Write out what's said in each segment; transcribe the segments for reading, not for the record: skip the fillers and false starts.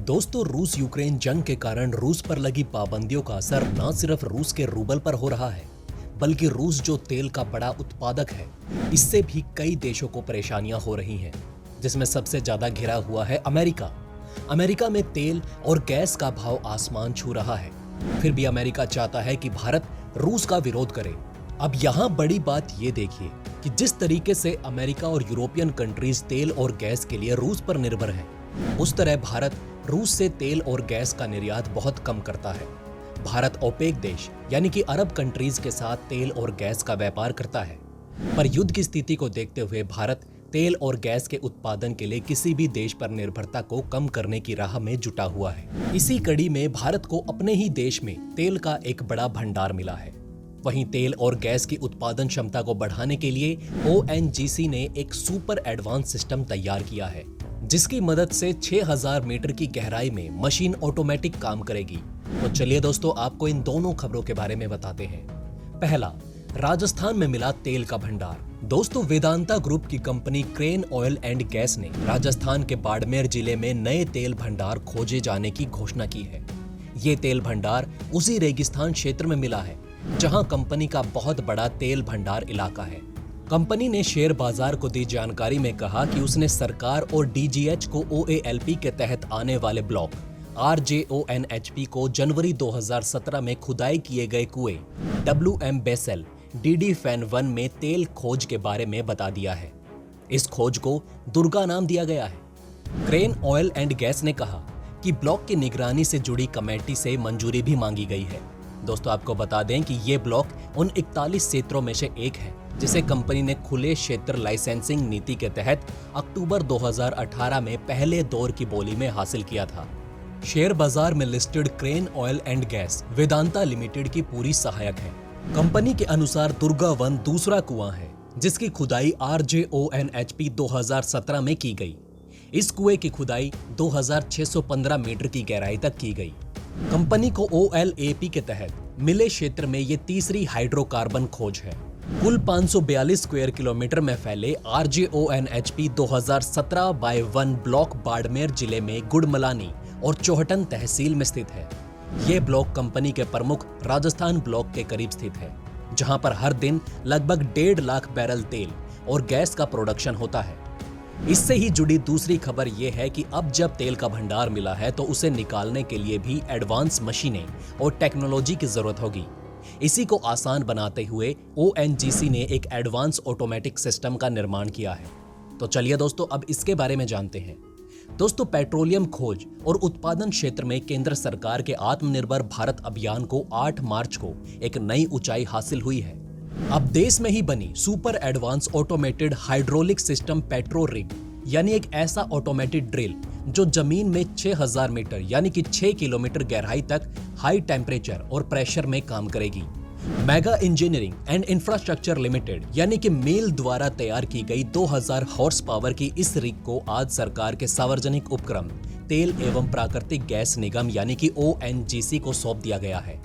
दोस्तों, रूस यूक्रेन जंग के कारण रूस पर लगी पाबंदियों का असर न सिर्फ रूस के रूबल पर हो रहा है, बल्कि रूस जो तेल का बड़ा उत्पादक है, इससे भी कई देशों को परेशानियां हो रही हैं, जिसमें सबसे ज्यादा घिरा हुआ है अमेरिका। अमेरिका में तेल और गैस का भाव आसमान छू रहा है। फिर भी अमेरिका चाहता है कि भारत रूस का विरोध करे। अब यहाँ बड़ी बात ये देखिए कि जिस तरीके से अमेरिका और यूरोपियन कंट्रीज तेल और गैस के लिए रूस पर निर्भर हैं, उस तरह भारत रूस से तेल और गैस का निर्यात बहुत कम करता है। भारत ओपेक देश यानी कि अरब कंट्रीज के साथ तेल और गैस का व्यापार करता है, पर युद्ध की स्थिति को देखते हुए भारत तेल और गैस के उत्पादन के लिए किसी भी देश पर निर्भरता को कम करने की राह में जुटा हुआ है। इसी कड़ी में भारत को अपने ही देश में तेल का एक बड़ा भंडार मिला है। वहीं तेल और गैस की उत्पादन क्षमता को बढ़ाने के लिए ONGC ने एक सुपर एडवांस सिस्टम तैयार किया है, जिसकी मदद से 6000 मीटर की गहराई में मशीन ऑटोमेटिक काम करेगी। तो चलिए दोस्तों, आपको इन दोनों खबरों के बारे में बताते हैं। पहला, राजस्थान में मिला तेल का भंडार। दोस्तों, वेदांता ग्रुप की company crane oil and gas ने राजस्थान के बाड़मेर जिले में नए तेल भंडार खोजे जाने की घोषणा की है। ये तेल भंडार उसी रेगिस्तान क्षेत्र में मिला है जहां कंपनी का बहुत बड़ा तेल भंडार इलाका है। कंपनी ने शेयर बाजार को दी जानकारी में कहा कि उसने सरकार और DGH को OALP के तहत आने वाले ब्लॉक RJONHP को जनवरी 2017 में खुदाई किए गए कुएं WM बेसेल DD फैन 1 में तेल खोज के बारे में बता दिया है। इस खोज को दुर्गा नाम दिया गया है। क्रेन ऑयल एंड गैस ने कहा कि ब्लॉक की निगरानी से जुड़ी कमेटी से मंजूरी भी मांगी गई है। दोस्तों, आपको बता दें कि ये ब्लॉक उन 41 क्षेत्रों में से एक है जिसे कंपनी ने खुले क्षेत्र लाइसेंसिंग नीति के तहत अक्टूबर 2018 में पहले दौर की बोली में हासिल किया था। शेयर बाजार में listed crane oil and gas Vedanta limited की पूरी सहायक है। कंपनी के अनुसार दुर्गा 1 दूसरा कुआं है जिसकी खुदाई RJONHP 2017 में की गई। इस कुएं की खुदाई 2615 मीटर की गहराई तक की गई। कंपनी को OLAP के तहत मिले क्षेत्र में ये तीसरी हाइड्रोकार्बन खोज है। कुल 542 स्क्वायर किलोमीटर में फैले RJONHP 2017/1 ब्लॉक बाड़मेर जिले में गुड़मलानी और चौहटन तहसील में स्थित है। ये ब्लॉक कंपनी के प्रमुख राजस्थान ब्लॉक के करीब स्थित है, जहां पर हर दिन लगभग 1.5 लाख बैरल तेल और गैस का प्रोडक्शन होता है। इससे ही जुड़ी दूसरी खबर यह है कि अब जब तेल का भंडार मिला है तो उसे निकालने के लिए भी एडवांस मशीनें और टेक्नोलॉजी की जरूरत होगी। इसी को आसान बनाते हुए ONGC ने एक एडवांस ऑटोमेटिक सिस्टम का निर्माण किया है। तो चलिए दोस्तों, अब इसके बारे में जानते हैं। दोस्तों, पेट्रोलियम खोज और उत्पादन क्षेत्र में केंद्र सरकार के आत्मनिर्भर भारत अभियान को 8 मार्च को एक नई ऊंचाई हासिल हुई है। अब देश में ही बनी super advance automated hydraulic system petro rig यानी एक ऐसा ऑटोमेटेड ड्रिल जो जमीन में 6000 मीटर यानी कि 6 किलोमीटर गहराई तक हाई टेम्परेचर और प्रेशर में काम करेगी। Mega engineering and infrastructure limited यानी कि मेल द्वारा तैयार की गई 2000 हॉर्स पावर की इस रिग को आज सरकार के सार्वजनिक उपक्रम तेल एवं प्राकृतिक गैस निगम यानी कि ONGC को सौंप दिया गया है।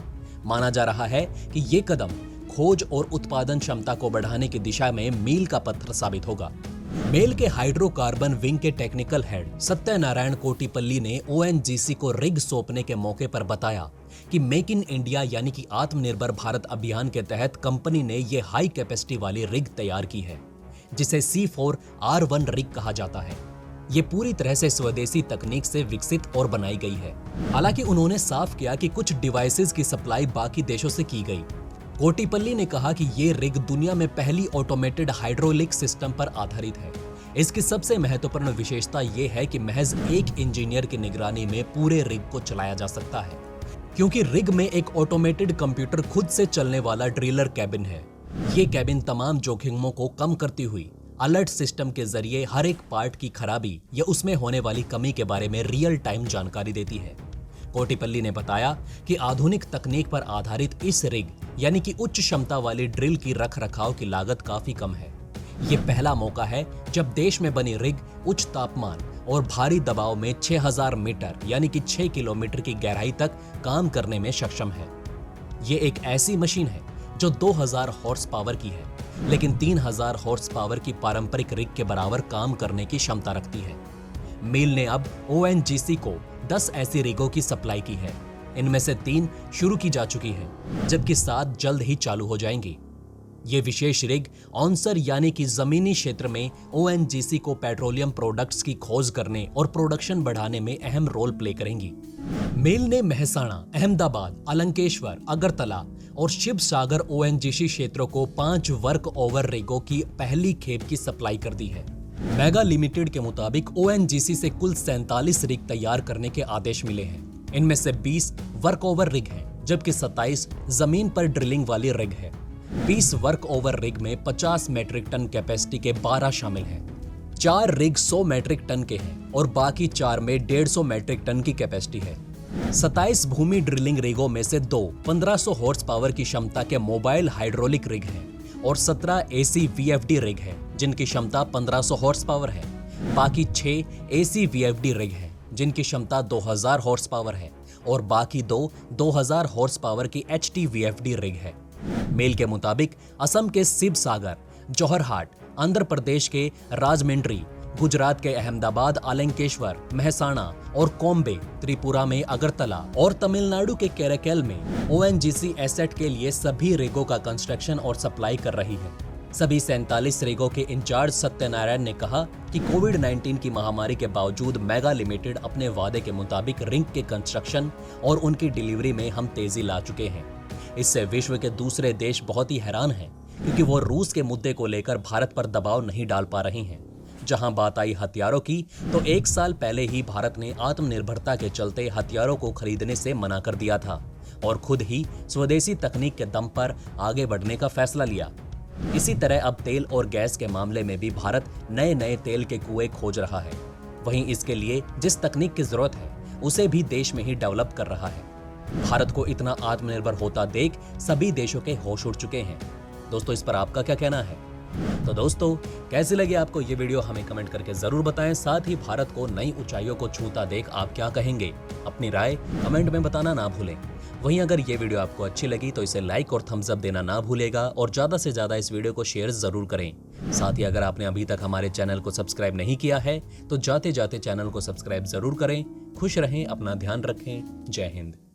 माना जा रहा है कि ये कदम खोज और उत्पादन क्षमता को बढ़ाने की दिशा में मील का पत्थर साबित होगा। मेल के हाइड्रोकार्बन विंग के टेक्निकल हेड सत्यनारायण कोटिपल्ली ने ONGC को रिग सौंपने के मौके पर बताया कि मेक इन इंडिया यानी कि आत्मनिर्भर भारत अभियान के तहत कंपनी ने ये हाई कैपेसिटी वाली रिग तैयार की है, जिसे C4R1 रिग कहा जाता है। ये पूरी तरह से स्वदेशी तकनीक से विकसित और बनाई गई है। हालांकि उन्होंने साफ किया कि कुछ डिवाइसेस की सप्लाई बाकी देशों से की गई। कोटिपल्ली ने कहा कि ये रिग दुनिया में पहली ऑटोमेटेड हाइड्रोलिक सिस्टम पर आधारित है। इसकी सबसे महत्वपूर्ण विशेषता ये है कि महज एक इंजीनियर की निगरानी में पूरे रिग को चलाया जा सकता है, क्योंकि रिग में एक ऑटोमेटेड कंप्यूटर खुद से चलने वाला ड्रिलर कैबिन है। ये कैबिन तमाम जोखिमों को कम करती हुई अलर्ट सिस्टम के जरिए हर एक पार्ट की खराबी या उसमें होने वाली कमी के बारे में रियल टाइम जानकारी देती है। कोटिपल्ली ने बताया कि आधुनिक तकनीक पर आधारित इस रिग यानी कि उच्च क्षमता वाली ड्रिल की रखरखाव की लागत काफी कम है। ये पहला मौका है जब देश में बनी रिग उच्च तापमान और भारी दबाव में 6000 मीटर यानी कि 6 किलोमीटर की गहराई तक काम करने में सक्षम है। ये एक ऐसी मशीन है जो 2000 हॉर्स पावर की है, लेकिन 3000 हॉर्स पावर की पारंपरिक रिग के बराबर काम करने की क्षमता रखती है। मेल ने अब ONGC को 10 ऐसी रिगों की सप्लाई की है। इनमें से 3 शुरू की जा चुकी हैं, जबकि 7 जल्द ही चालू हो जाएंगी। ये विशेष रिग ऑनसर यानी कि जमीनी क्षेत्र में ओएनजीसी को पेट्रोलियम प्रोडक्ट्स की खोज करने और प्रोडक्शन बढ़ाने में अहम रोल प्ले करेंगी। मेल ने मेहसाणा, अहमदाबाद, अलंकेश्वर, अगरतला और शिव सागर ओएनजीसी क्षेत्रों को 5 वर्क ओवर रिगों की पहली खेप की सप्लाई कर दी है। मेगा लिमिटेड के मुताबिक ओएनजीसी से कुल 47 रिग तैयार करने के आदेश मिले हैं। इनमें से 20 वर्क ओवर रिग हैं, जबकि 27 जमीन पर ड्रिलिंग वाली रिग है। 20 वर्क ओवर रिग में 50 मेट्रिक टन कैपेसिटी के 12 शामिल हैं। 4 रिग 100 मेट्रिक टन के हैं और बाकी 4 में 150 मेट्रिक टन की कैपेसिटी है। 27 भूमि ड्रिलिंग रिगों में से 2 1500 हॉर्स पावर की क्षमता के मोबाइल हाइड्रोलिक रिग हैं और 17 एसी वीएफडी रिग हैं, जिनकी क्षमता 1500 हॉर्स पावर है। बाकी 6 एसी वीएफडी रिग हैं, जिनकी क्षमता 2000 हॉर्स पावर है और बाकी 2 2000 हॉर्स पावर की एचटी वीएफडी रिग है। मेल के मुताबिक असम के शिव सागर, जोहरहाट, आंध्र प्रदेश के राजमेंड्री, गुजरात के अहमदाबाद, अलंकेश्वर, मेहसाणा और कोम्बे, त्रिपुरा में अगरतला और तमिलनाडु के केरकेल में ओएनजीसी एसेट के लिए सभी रिगों का कंस्ट्रक्शन और सप्लाई कर रही है। सभी 47 रिगों के इंचार्ज सत्यनारायण ने कहा कि कोविड-19 की महामारी के बावजूद मेगा लिमिटेड अपने वादे के मुताबिक रिग के कंस्ट्रक्शन और उनकी डिलीवरी में हम तेजी ला चुके हैं। इससे विश्व के दूसरे देश बहुत ही हैरान हैं, क्योंकि वो रूस के मुद्दे को लेकर भारत पर दबाव नहीं डाल पा रहे हैं। जहां बात आई हथियारों की, तो 1 साल पहले ही भारत ने आत्मनिर्भरता के चलते हथियारों को खरीदने से मना कर दिया था और खुद ही स्वदेशी तकनीक के दम पर आगे बढ़ने का फैसला लिया। इसी तरह अब तेल और गैस के मामले में भी भारत नए नए तेल के कुएं खोज रहा है। वहीं इसके लिए जिस तकनीक की जरूरत है, उसे भी देश में ही डेवलप कर रहा है। भारत को इतना आत्मनिर्भर होता देख सभी देशों के होश उड़ चुके हैं। दोस्तों, इस पर आपका क्या कहना है? तो दोस्तों, कैसी लगी आपको ये वीडियो, हमें कमेंट करके जरूर बताएं। साथ ही भारत को नई ऊंचाइयों को छूता देख आप क्या कहेंगे? अपनी राय कमेंट में बताना ना भूलें। वहीं अगर ये वीडियो आपको अच्छी लगी तो इसे लाइक और थम्स अप देना ना भूलेगा और ज्यादा से ज्यादा इस वीडियो को शेयर जरूर करें। साथ ही अगर आपने अभी तक हमारे चैनल को सब्सक्राइब नहीं किया है तो जाते जाते चैनल को सब्सक्राइब जरूर करें। खुश रहें, अपना ध्यान रखें। जय हिंद।